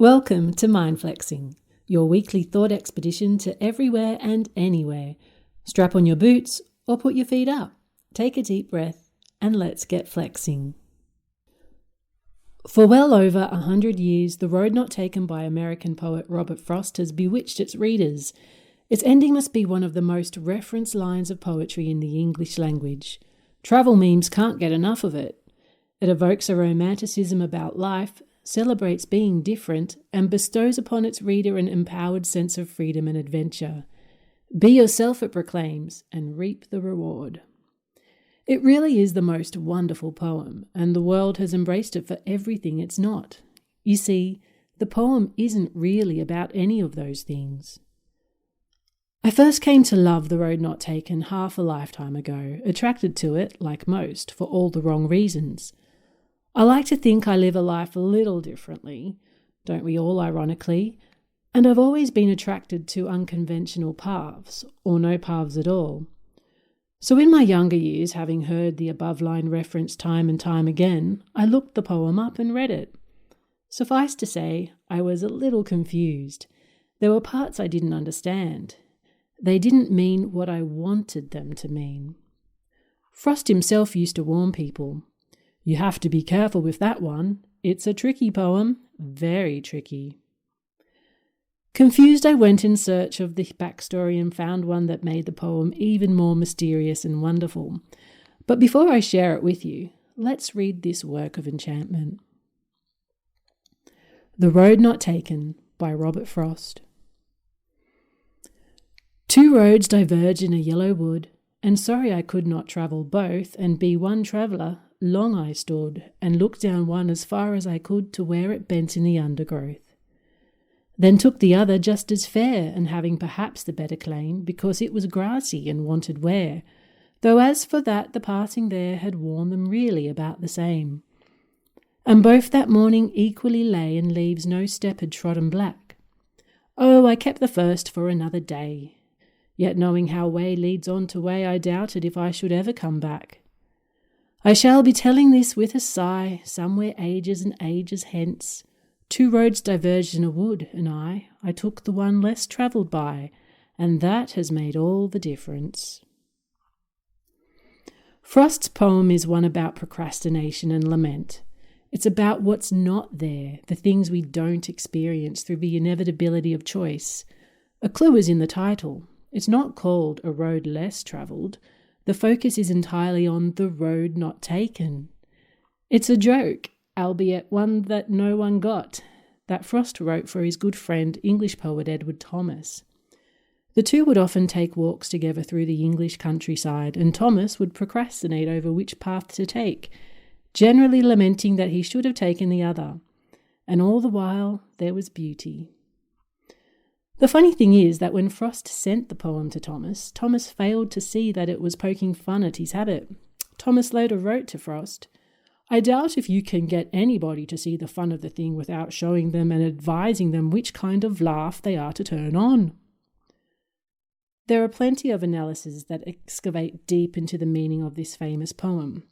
Welcome to Mind Flexing, your weekly thought expedition to everywhere and anywhere. Strap on your boots or put your feet up. Take a deep breath and let's get flexing. For well over 100 years, The Road Not Taken by American poet Robert Frost has bewitched its readers. Its ending must be one of the most referenced lines of poetry in the English language. Travel memes can't get enough of it. It evokes a romanticism about life, celebrates being different, and bestows upon its reader an empowered sense of freedom and adventure. Be yourself, it proclaims, and reap the reward. It really is the most wonderful poem, and the world has embraced it for everything it's not. You see, the poem isn't really about any of those things. I first came to love The Road Not Taken half a lifetime ago, attracted to it, like most, for all the wrong reasons. I like to think I live a life a little differently, don't we all, ironically? And I've always been attracted to unconventional paths, or no paths at all. So in my younger years, having heard the above line reference time and time again, I looked the poem up and read it. Suffice to say, I was a little confused. There were parts I didn't understand. They didn't mean what I wanted them to mean. Frost himself used to warn people, "You have to be careful with that one. It's a tricky poem, very tricky." Confused, I went in search of the backstory and found one that made the poem even more mysterious and wonderful. But before I share it with you, let's read this work of enchantment. The Road Not Taken by Robert Frost. Two roads diverge in a yellow wood, and sorry I could not travel both and be one traveller. Long I stood, and looked down one as far as I could to where it bent in the undergrowth. Then took the other just as fair, and having perhaps the better claim, because it was grassy and wanted wear, though as for that the passing there had worn them really about the same. And both that morning equally lay, and leaves no step had trodden black. Oh, I kept the first for another day, yet knowing how way leads on to way, I doubted if I should ever come back. I shall be telling this with a sigh, somewhere ages and ages hence. Two roads diverged in a wood, and I took the one less travelled by, and that has made all the difference. Frost's poem is one about procrastination and lament. It's about what's not there, the things we don't experience through the inevitability of choice. A clue is in the title. It's not called A Road Less Travelled. The focus is entirely on the road not taken. It's a joke, albeit one that no one got, that Frost wrote for his good friend, English poet Edward Thomas. The two would often take walks together through the English countryside, and Thomas would procrastinate over which path to take, generally lamenting that he should have taken the other. And all the while there was beauty. The funny thing is that when Frost sent the poem to Thomas, Thomas failed to see that it was poking fun at his habit. Thomas later wrote to Frost, "I doubt if you can get anybody to see the fun of the thing without showing them and advising them which kind of laugh they are to turn on." There are plenty of analyses that excavate deep into the meaning of this famous poem.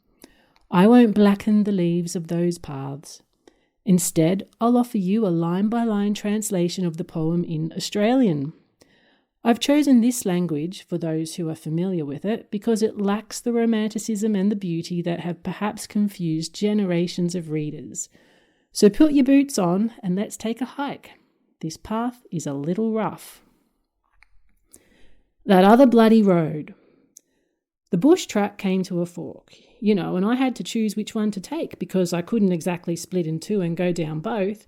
I won't blacken the leaves of those paths. Instead, I'll offer you a line-by-line translation of the poem in Australian. I've chosen this language, for those who are familiar with it, because it lacks the romanticism and the beauty that have perhaps confused generations of readers. So put your boots on and let's take a hike. This path is a little rough. That other bloody road. The bush track came to a fork, and I had to choose which one to take because I couldn't exactly split in two and go down both.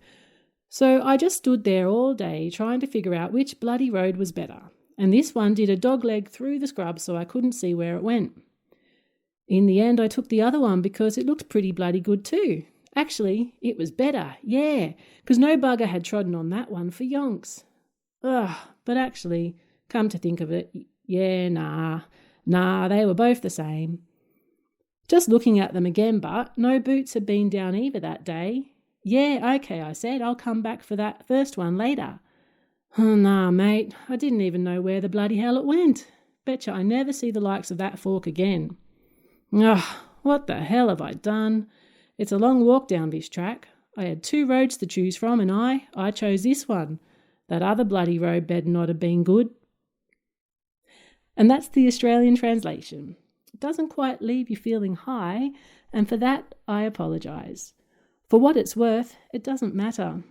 So I just stood there all day trying to figure out which bloody road was better, and this one did a dogleg through the scrub so I couldn't see where it went. In the end, I took the other one because it looked pretty bloody good too. Actually, it was better, because no bugger had trodden on that one for yonks. But actually, come to think of it, Nah, they were both the same. Just looking at them again, but no boots had been down either that day. Okay, I said, I'll come back for that first one later. Nah, mate, I didn't even know where the bloody hell it went. Betcha I never see the likes of that fork again. What the hell have I done? It's a long walk down this track. I had 2 roads to choose from, and I chose this one. That other bloody road better not have been good. And that's the Australian translation. It doesn't quite leave you feeling high, and for that I apologise. For what it's worth, it doesn't matter.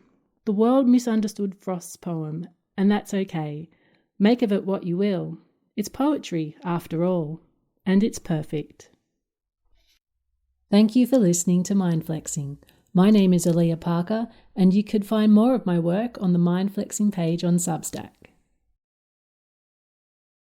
The world misunderstood Frost's poem, and that's okay. Make of it what you will. It's poetry, after all, and it's perfect. Thank you for listening to Mind Flexing. My name is Alia Parker, and you could find more of my work on the Mind Flexing page on Substack.